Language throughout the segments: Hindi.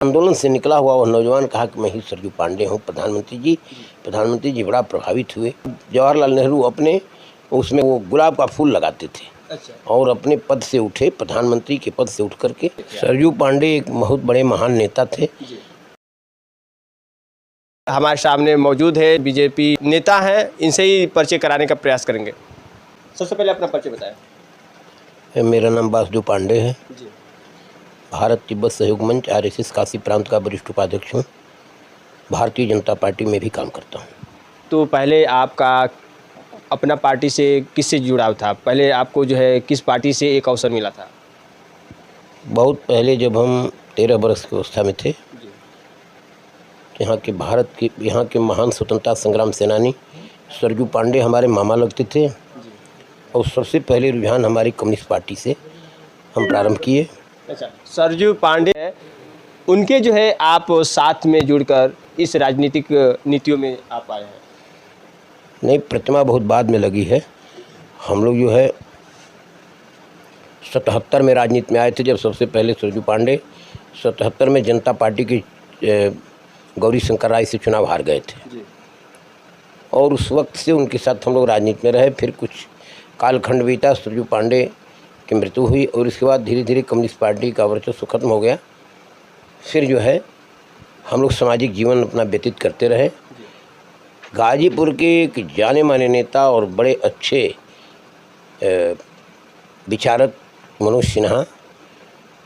आंदोलन से निकला हुआ वह नौजवान कहा कि मैं ही सरयू पांडे हूँ। प्रधानमंत्री जी बड़ा प्रभावित हुए। जवाहरलाल नेहरू अपने उसमें वो गुलाब का फूल लगाते थे। अच्छा। और अपने पद से उठे, प्रधानमंत्री के पद से उठ करके। सरयू पांडे एक बहुत बड़े महान नेता थे। हमारे सामने मौजूद है बीजेपी नेता हैं, इनसे ही परिचय कराने का प्रयास करेंगे। सबसे पहले अपना परिचय बताएं। मेरा नाम वासुदेव पांडे है। जी। भारत तिब्बत सहयोग मंच आरएसएस काशी प्रांत का वरिष्ठ उपाध्यक्ष हूँ। भारतीय जनता पार्टी में भी काम करता हूँ। तो पहले आपका अपना पार्टी से किससे जुड़ाव था? पहले आपको जो है किस पार्टी से एक अवसर मिला था? बहुत पहले जब हम 13 वर्ष की अवस्था में थे, यहाँ के महान स्वतंत्रता संग्राम सेनानी सरयू पांडे हमारे मामा लगते थे। और सबसे पहले रुझान हमारी कम्युनिस्ट पार्टी से हम प्रारंभ किए। अच्छा, सरयू पांडे उनके जो है आप साथ में जुड़कर इस राजनीतिक नीतियों में आप आए हैं? नहीं, प्रतिमा बहुत बाद में लगी है। हम लोग जो है 77 में राजनीति में आए थे, जब सबसे पहले सरयू पांडे 77 में जनता पार्टी के गौरी शंकर राय से चुनाव हार गए थे। जी। और उस वक्त से उनके साथ हम लोग राजनीति में रहे। फिर कुछ कालखंड बीता, सरयू पांडे की मृत्यु हुई और इसके बाद धीरे धीरे कम्युनिस्ट पार्टी का वर्चस्व खत्म हो गया। फिर जो है हम लोग सामाजिक जीवन अपना व्यतीत करते रहे। गाजीपुर के एक जाने माने नेता और बड़े अच्छे विचारक मनोज सिन्हा,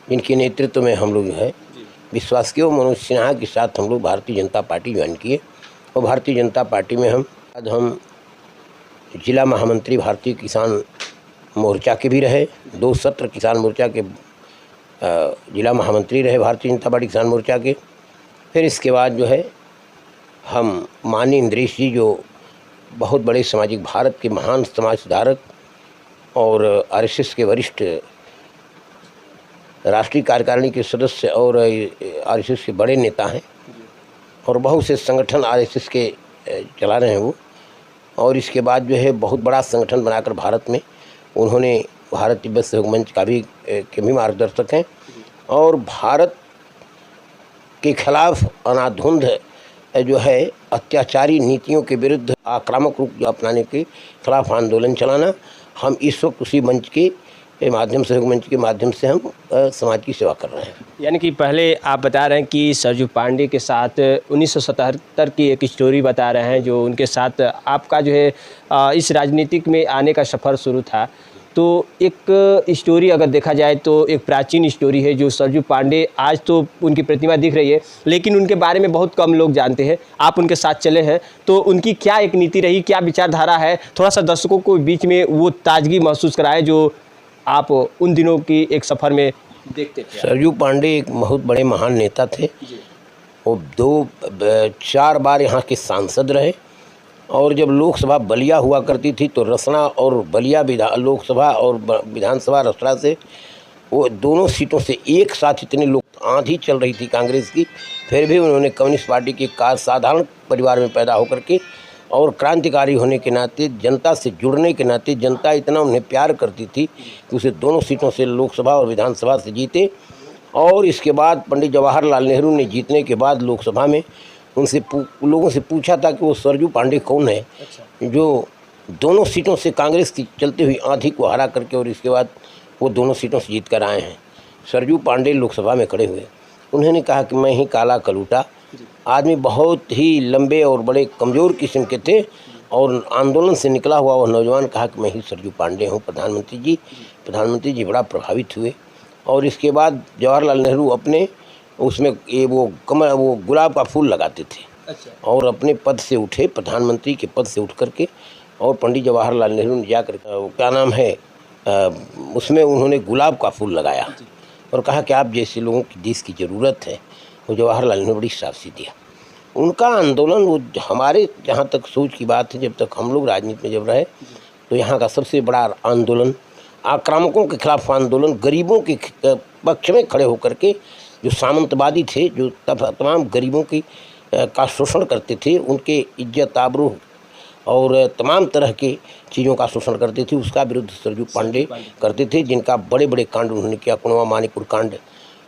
जिनके नेतृत्व में हम लोग जो है विश्वास किए, मनोज सिन्हा के साथ हम लोग भारतीय जनता पार्टी ज्वाइन किए। और भारतीय जनता पार्टी में हम जिला महामंत्री भारतीय किसान मोर्चा के भी रहे। 2 सत्र किसान मोर्चा के जिला महामंत्री रहे भारतीय जनता पार्टी किसान मोर्चा के। फिर इसके बाद जो है हम माननीय इंद्रेश जी, जो बहुत बड़े सामाजिक भारत के महान समाज सुधारक और आरएसएस के वरिष्ठ राष्ट्रीय कार्यकारिणी के सदस्य और आरएसएस के बड़े नेता हैं और बहुत से संगठन आरएसएस के चला रहे हैं वो। और इसके बाद जो है बहुत बड़ा संगठन बनाकर भारत में उन्होंने भारत तिब्बत सहयोग मंच का भी के भी मार्गदर्शक हैं। और भारत के खिलाफ अनाधुंध जो है अत्याचारी नीतियों के विरुद्ध आक्रामक रूप अपनाने के खिलाफ आंदोलन चलाना, हम इस वक्त उसी मंच के माध्यम सहयोग मंच के माध्यम से हम समाज की सेवा कर रहे हैं। यानी कि पहले आप बता रहे हैं कि सरयू पांडे के साथ 1977 की एक स्टोरी बता रहे हैं, जो उनके साथ आपका जो है इस राजनीतिक में आने का सफ़र शुरू था। तो एक स्टोरी अगर देखा जाए तो एक प्राचीन स्टोरी है, जो सरयू पांडे आज तो उनकी प्रतिमा दिख रही है, लेकिन उनके बारे में बहुत कम लोग जानते हैं। आप उनके साथ चले हैं, तो उनकी क्या एक नीति रही, क्या विचारधारा है, थोड़ा सा दर्शकों को बीच में वो ताजगी महसूस कराएं जो आप उन दिनों की एक सफ़र में देखते थे। सरयू पांडे एक बहुत बड़े महान नेता थे। वो 2-4 बार यहाँ के सांसद रहे। और जब लोकसभा बलिया हुआ करती थी तो रसना और बलिया लोकसभा और विधानसभा रसना से वो दोनों सीटों से एक साथ इतने लोग आंधी चल रही थी कांग्रेस की, फिर भी उन्होंने कम्युनिस्ट पार्टी के साधारण परिवार में पैदा होकर के और क्रांतिकारी होने के नाते, जनता से जुड़ने के नाते, जनता इतना उन्हें प्यार करती थी कि उसे दोनों सीटों से लोकसभा और विधानसभा से जीते। और इसके बाद पंडित जवाहरलाल नेहरू ने जीतने के बाद लोकसभा में उनसे लोगों से पूछा था कि वो सरयू पांडे कौन है। अच्छा। जो दोनों सीटों से कांग्रेस की चलती हुई आंधी को हरा करके और इसके बाद वो दोनों सीटों से जीत कर आए हैं। सरयू पांडे लोकसभा में खड़े हुए, उन्होंने कहा कि मैं ही काला कलूटा आदमी, बहुत ही लंबे और बड़े कमज़ोर किस्म के थे। और आंदोलन से निकला हुआ वह नौजवान कहा कि मैं ही सरयू पांडे हूँ। प्रधानमंत्री जी बड़ा प्रभावित हुए। और इसके बाद जवाहरलाल नेहरू अपने उसमें वो गुलाब का फूल लगाते थे। अच्छा। और अपने पद से उठे, प्रधानमंत्री के पद से उठ करके, और पंडित जवाहरलाल नेहरू ने जाकर क्या नाम है उसमें उन्होंने गुलाब का फूल लगाया और कहा कि आप जैसे लोगों की देश की ज़रूरत है। वो जवाहरलाल नेहरू बड़ी शाबाशी दिया। उनका आंदोलन, वो हमारे जहाँ तक सोच की बात है, जब तक हम लोग राजनीति में जब रहे तो यहाँ का सबसे बड़ा आंदोलन, आक्रामकों के खिलाफ आंदोलन, गरीबों के पक्ष में खड़े होकर के, जो सामंतवादी थे, जो तमाम गरीबों की का शोषण करते थे, उनके इज्जत आबरू और तमाम तरह के चीज़ों का शोषण करते थे, उसका विरुद्ध सरयू पांडे करते थे, जिनका बड़े बड़े कांड उन्होंने किया। कुनवा मानिकपुर कांड,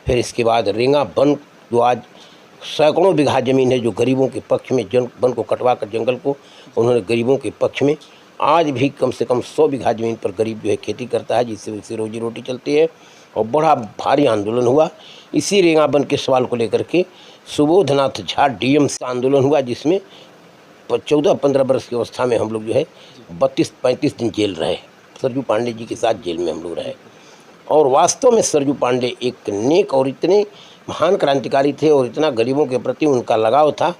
फिर इसके बाद रेंगा बन जो आज सैकड़ों बीघा ज़मीन है जो गरीबों के पक्ष में, वन को कटवा कर जंगल को उन्होंने गरीबों के पक्ष में, आज भी कम से कम 100 बीघा ज़मीन पर गरीब जो है खेती करता है, जिससे उससे रोजी रोटी चलती है। और बड़ा भारी आंदोलन हुआ इसी रेंगाबन के सवाल को लेकर के। सुबोधनाथ झा डीएम का आंदोलन हुआ, जिसमें 14-15 वर्ष की अवस्था में हम लोग जो है 32-35 दिन जेल रहे। सरजू पांडे जी के साथ जेल में हम लोग रहे। और वास्तव में सरजू पांडे एक नेक और इतने महान क्रांतिकारी थे और इतना गरीबों के प्रति उनका लगाव था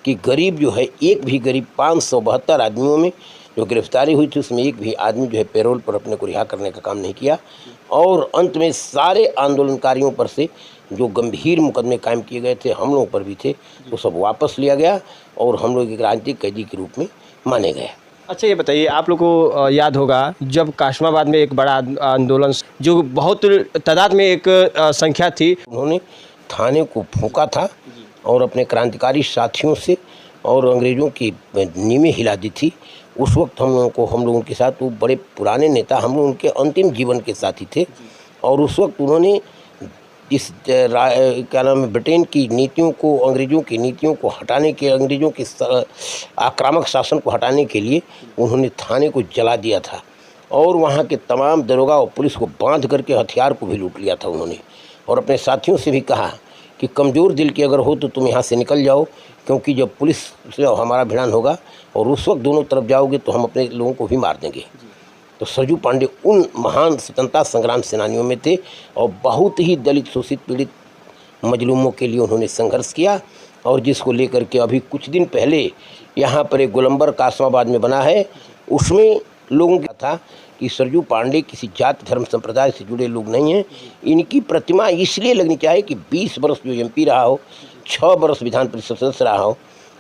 कि गरीब जो है, एक भी गरीब 572 आदमियों में जो गिरफ्तारी हुई थी उसमें एक भी आदमी जो है पैरोल पर अपने को रिहा करने का काम नहीं किया। और अंत में सारे आंदोलनकारियों पर से जो गंभीर मुकदमे कायम किए गए थे, हम लोगों पर भी थे, वो सब वापस लिया गया और हम लोग एक राजनीतिक कैदी के रूप में माने गए। अच्छा, ये बताइए, आप लोग को याद होगा जब काशमाबाद में एक बड़ा आंदोलन जो बहुत तादाद में एक संख्या थी, उन्होंने थाने को फूंका था और अपने क्रांतिकारी साथियों से और अंग्रेज़ों की नींवें हिला दी थी। उस वक्त हम लोगों के साथ, वो बड़े पुराने नेता, हम लोग उनके अंतिम जीवन के साथी थे। और उस वक्त उन्होंने इस क्या नाम है, ब्रिटेन की नीतियों को, अंग्रेज़ों की नीतियों को हटाने के, अंग्रेज़ों के आक्रामक शासन को हटाने के लिए उन्होंने थाने को जला दिया था और वहाँ के तमाम दरोगा और पुलिस को बांध करके हथियार को भी लूट लिया था उन्होंने। और अपने साथियों से भी कहा कि कमज़ोर दिल के अगर हो तो तुम यहाँ से निकल जाओ, क्योंकि जब पुलिस से हमारा भिड़ान होगा और उस वक्त दोनों तरफ जाओगे तो हम अपने लोगों को भी मार देंगे। तो सरजू पांडे उन महान स्वतंत्रता संग्राम सेनानियों में थे और बहुत ही दलित, शोषित, पीड़ित मजलूमों के लिए उन्होंने संघर्ष किया। और जिसको लेकर के अभी कुछ दिन पहले यहाँ पर एक गोलंबर कासमाबाद में बना है, उसमें लोगों का था कि सरजू पांडे किसी जाति धर्म संप्रदाय से जुड़े लोग नहीं हैं। इनकी प्रतिमा इसलिए लगनी चाहिए कि 20 वर्ष जो एमपी रहा हो, 6 वर्ष विधान परिषद सदस्य रहा हो,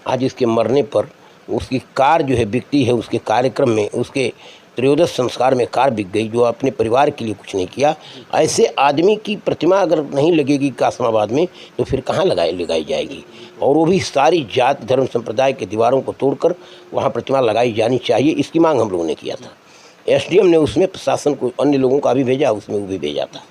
आज इसके मरने पर उसकी कार जो है बिकती है, उसके कार्यक्रम में, उसके त्रयोदश संस्कार में कार बिक गई, जो अपने परिवार के लिए कुछ नहीं किया। ऐसे आदमी की प्रतिमा अगर नहीं लगेगी कासमाबाद में तो फिर कहाँ लगाई जाएगी? और वो भी सारी जाति धर्म संप्रदाय के दीवारों को तोड़कर वहाँ प्रतिमा लगाई जानी चाहिए, इसकी मांग हम लोगों ने किया था। एसडीएम ने उसमें प्रशासन को, अन्य लोगों का भी भेजा, उसमें वो भी भेजा था।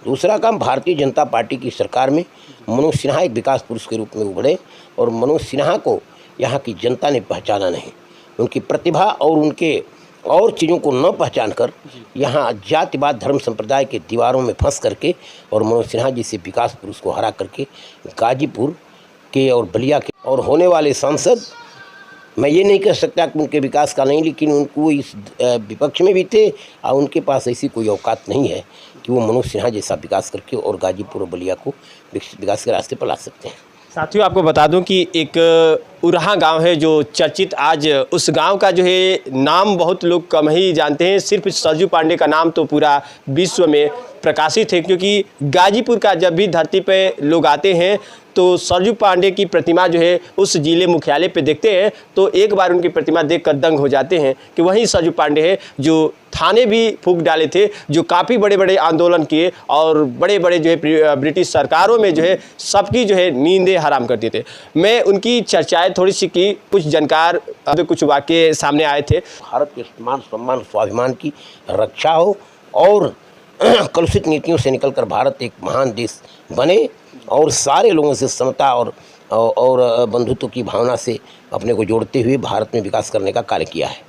दूसरा काम, भारतीय जनता पार्टी की सरकार में मनोज सिन्हा एक विकास पुरुष के रूप में उभरे और मनोज सिन्हा को यहाँ की जनता ने पहचाना नहीं। उनकी प्रतिभा और उनके और चीज़ों को न पहचान कर यहाँ जातिवाद धर्म संप्रदाय के दीवारों में फंस करके और मनोज सिन्हा जैसे विकास पुरुष को हरा करके गाजीपुर के और बलिया के और होने वाले सांसद, मैं ये नहीं कह सकता कि उनके विकास का नहीं, लेकिन उनको इस विपक्ष में भी थे और उनके पास ऐसी कोई औकात नहीं है कि वो मनोज सिन्हा जैसा विकास करके और गाजीपुर और बलिया को विकास के रास्ते पर ला सकते हैं। साथियों, आपको बता दूं कि एक उरहा गांव है जो चर्चित, आज उस गांव का जो है नाम बहुत लोग कम ही जानते हैं। सिर्फ सरजू पांडे का नाम तो पूरा विश्व में प्रकाशित है, क्योंकि गाजीपुर का जब भी धरती पे लोग आते हैं तो सरजू पांडे की प्रतिमा जो है उस जिले मुख्यालय पे देखते हैं तो एक बार उनकी प्रतिमा देखकर दंग हो जाते हैं कि वही सरजू पांडे है जो थाने भी फूंक डाले थे, जो काफ़ी बड़े बड़े आंदोलन किए और बड़े बड़े जो है ब्रिटिश सरकारों में जो है सबकी जो है नींदें हराम करते थे। मैं उनकी चर्चाएं थोड़ी सी की, कुछ जानकार कुछ वाक्य सामने आए थे। भारत के मान सम्मान स्वाभिमान की रक्षा हो और कलुषित नीतियों से निकलकर भारत एक महान देश बने और सारे लोगों से समता और बंधुत्व की भावना से अपने को जोड़ते हुए भारत में विकास करने का कार्य किया है।